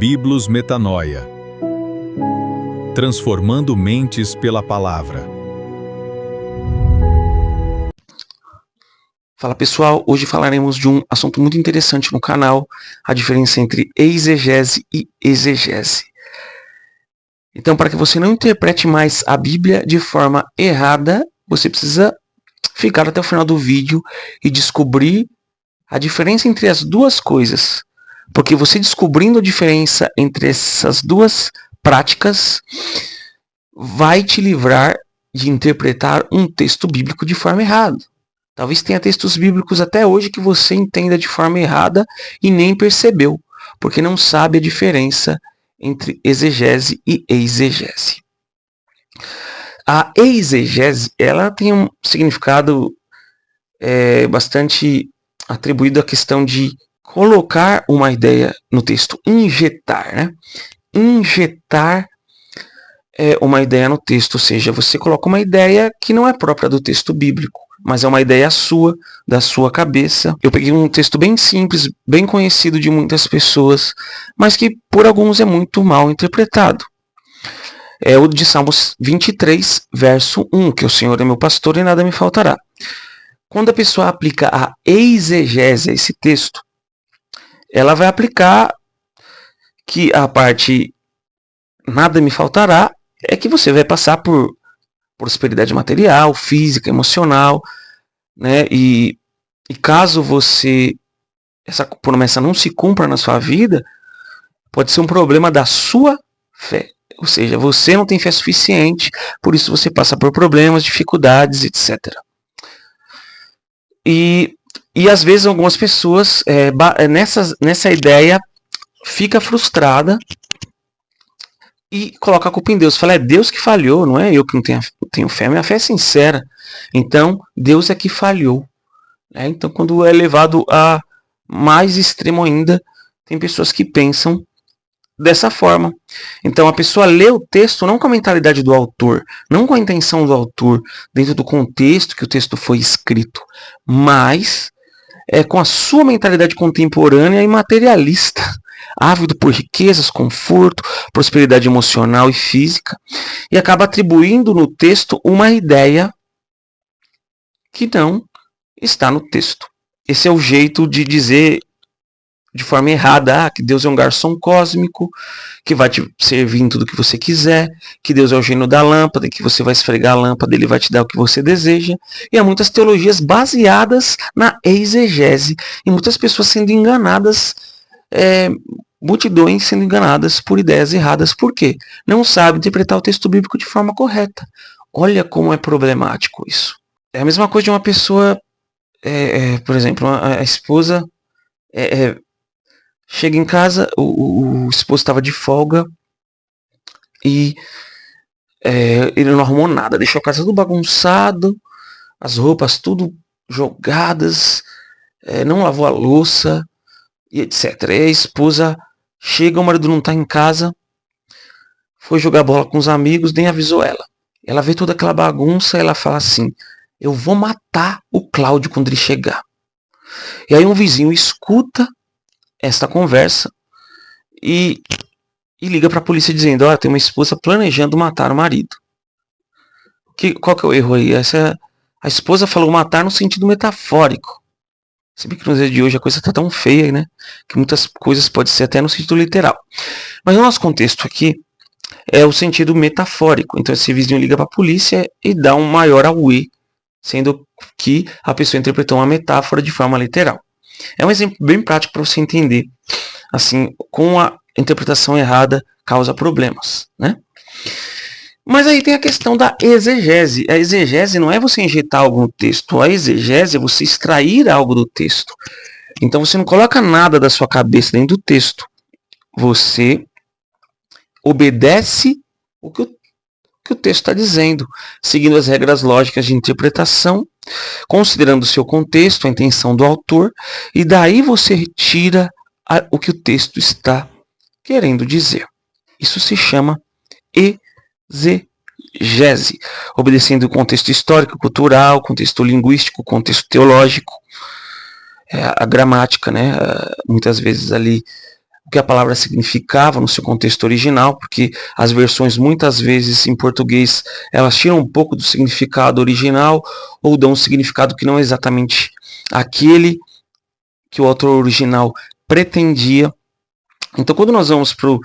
Biblos Metanoia. Transformando mentes pela palavra. Fala pessoal, hoje falaremos de um assunto muito interessante no canal, a diferença entre exegese e exegese. Então, para que você não interprete mais a Bíblia de forma errada, você precisa ficar até o final do vídeo e descobrir a diferença entre as duas coisas. Porque você descobrindo a diferença entre essas duas práticas vai te livrar de interpretar um texto bíblico de forma errada. Talvez tenha textos bíblicos até hoje que você entenda de forma errada e nem percebeu, porque não sabe a diferença entre exegese e exegese. A exegese, ela tem um significado bastante atribuído à questão de colocar uma ideia no texto, injetar, né? Injetar uma ideia no texto, ou seja, você coloca uma ideia que não é própria do texto bíblico, mas é uma ideia sua, da sua cabeça. Eu peguei um texto bem simples, bem conhecido de muitas pessoas, mas que por alguns é muito mal interpretado. É o de Salmos 23, verso 1, que o Senhor é meu pastor e nada me faltará. Quando a pessoa aplica a exegese a esse texto, ela vai aplicar que a parte nada me faltará é que você vai passar por prosperidade material, física, emocional, né? E caso essa promessa não se cumpra na sua vida, pode ser um problema da sua fé. Ou seja, você não tem fé suficiente, por isso você passa por problemas, dificuldades, etc. E às vezes algumas pessoas nessa ideia fica frustrada e coloca a culpa em Deus. Fala, é Deus que falhou, não é eu que não tenho fé. Minha fé é sincera. Então, Deus é que falhou. Então, quando é levado a mais extremo ainda, tem pessoas que pensam dessa forma. Então, a pessoa lê o texto não com a mentalidade do autor, não com a intenção do autor, dentro do contexto que o texto foi escrito, mas com a sua mentalidade contemporânea e materialista, ávido por riquezas, conforto, prosperidade emocional e física, e acaba atribuindo no texto uma ideia que não está no texto. Esse é o jeito de dizer de forma errada que Deus é um garçom cósmico, que vai te servir em tudo que você quiser, que Deus é o gênio da lâmpada, que você vai esfregar a lâmpada, ele vai te dar o que você deseja. E há muitas teologias baseadas na exegese, e muitas pessoas sendo enganadas, multidões sendo enganadas por ideias erradas. Por quê? Não sabe interpretar o texto bíblico de forma correta. Olha como é problemático isso. É a mesma coisa de uma pessoa, por exemplo, a esposa chega em casa, o esposo estava de folga e ele não arrumou nada, deixou a casa tudo bagunçado, as roupas tudo jogadas, não lavou a louça e etc. E a esposa chega, o marido não está em casa, foi jogar bola com os amigos, nem avisou ela. Ela vê toda aquela bagunça e ela fala assim, eu vou matar o Cláudio quando ele chegar. E aí um vizinho escuta esta conversa e liga para a polícia dizendo, tem uma esposa planejando matar o marido. Qual que é o erro aí? A esposa falou matar no sentido metafórico. Se bem que nos dias de hoje a coisa está tão feia, né? Que muitas coisas podem ser até no sentido literal. Mas no nosso contexto aqui é o sentido metafórico. Então esse vizinho liga para a polícia e dá um maior auê, sendo que a pessoa interpretou uma metáfora de forma literal. É um exemplo bem prático para você entender. Assim, com a interpretação errada causa problemas, né? Mas aí tem a questão da exegese. A exegese não é você injetar algo no texto. A exegese é você extrair algo do texto. Então você não coloca nada da sua cabeça dentro do texto. Você obedece o que o texto está dizendo, seguindo as regras lógicas de interpretação, considerando o seu contexto, a intenção do autor, e daí você retira o que o texto está querendo dizer. Isso se chama exegese, obedecendo o contexto histórico, cultural, contexto linguístico, contexto teológico, a gramática, né? Muitas vezes ali o que a palavra significava no seu contexto original, porque as versões muitas vezes em português elas tiram um pouco do significado original ou dão um significado que não é exatamente aquele que o autor original pretendia. Então, quando nós vamos para o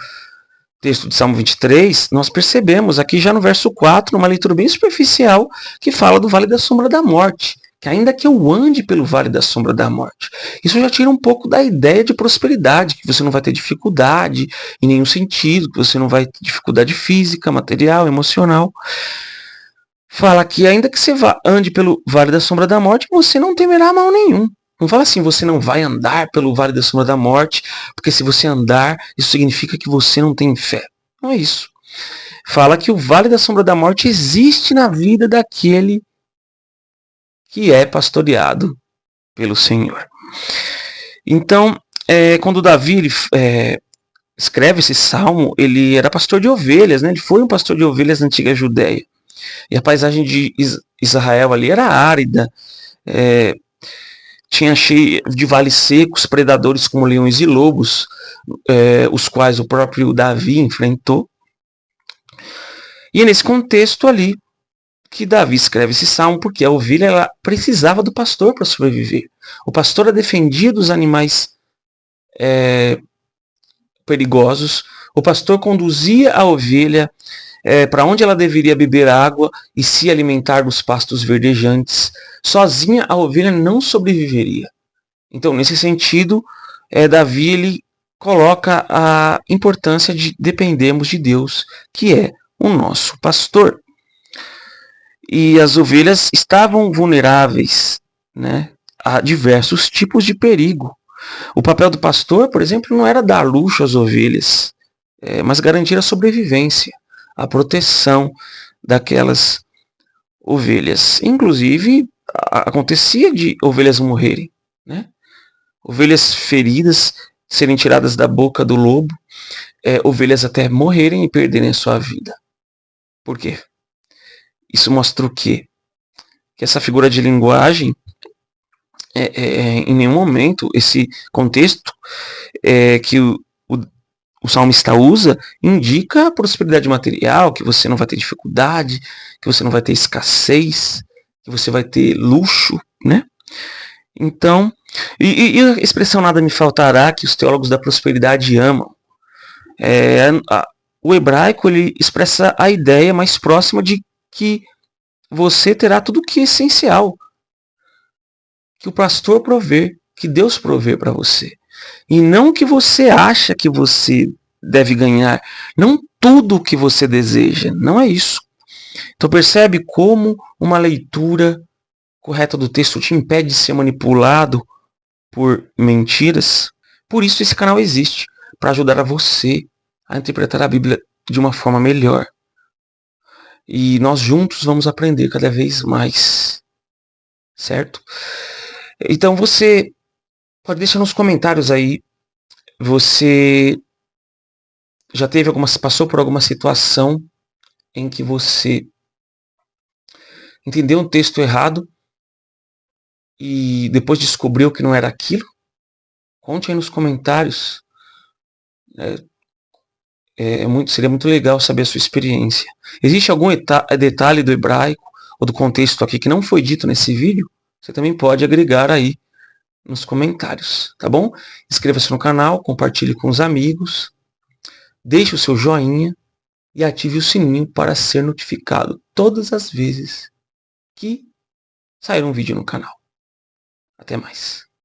texto de Salmo 23, nós percebemos aqui já no verso 4, uma leitura bem superficial, que fala do vale da sombra da morte, que ainda que eu ande pelo vale da sombra da morte. Isso já tira um pouco da ideia de prosperidade, que você não vai ter dificuldade em nenhum sentido, que você não vai ter dificuldade física, material, emocional. Fala que ainda que você ande pelo vale da sombra da morte, você não temerá mal nenhum. Não fala assim, você não vai andar pelo vale da sombra da morte, porque se você andar, isso significa que você não tem fé. Não é isso. Fala que o vale da sombra da morte existe na vida daquele que é pastoreado pelo Senhor. Então, quando Davi escreve esse salmo, ele era pastor de ovelhas, né? Ele foi um pastor de ovelhas na antiga Judéia. E a paisagem de Israel ali era árida, tinha cheio de vales secos, predadores como leões e lobos, os quais o próprio Davi enfrentou. E é nesse contexto ali que Davi escreve esse salmo, porque a ovelha ela precisava do pastor para sobreviver. O pastor a defendia dos animais perigosos, o pastor conduzia a ovelha para onde ela deveria beber água e se alimentar dos pastos verdejantes. Sozinha a ovelha não sobreviveria. Então, nesse sentido, Davi ele coloca a importância de dependermos de Deus, que é o nosso pastor. E as ovelhas estavam vulneráveis, né, a diversos tipos de perigo. O papel do pastor, por exemplo, não era dar luxo às ovelhas, mas garantir a sobrevivência, a proteção daquelas ovelhas. Inclusive, acontecia de ovelhas morrerem, né? Ovelhas feridas serem tiradas da boca do lobo, ovelhas até morrerem e perderem a sua vida. Por quê? Isso mostra o quê? Que essa figura de linguagem, em nenhum momento, esse contexto que o salmista usa, indica a prosperidade material, que você não vai ter dificuldade, que você não vai ter escassez, que você vai ter luxo, né? Então, e a expressão nada me faltará, que os teólogos da prosperidade amam. O hebraico ele expressa a ideia mais próxima de que você terá tudo o que é essencial, que o pastor provê, que Deus provê para você. E não o que você acha que você deve ganhar, não tudo o que você deseja, não é isso. Então percebe como uma leitura correta do texto te impede de ser manipulado por mentiras? Por isso esse canal existe, para ajudar a você a interpretar a Bíblia de uma forma melhor. E nós juntos vamos aprender cada vez mais, certo? Então você pode deixar nos comentários aí, você já passou por alguma situação em que você entendeu um texto errado e depois descobriu que não era aquilo? Conte aí nos comentários. Seria muito legal saber a sua experiência. Existe algum detalhe do hebraico ou do contexto aqui que não foi dito nesse vídeo? Você também pode agregar aí nos comentários, tá bom? Inscreva-se no canal, compartilhe com os amigos, deixe o seu joinha e ative o sininho para ser notificado todas as vezes que sair um vídeo no canal. Até mais.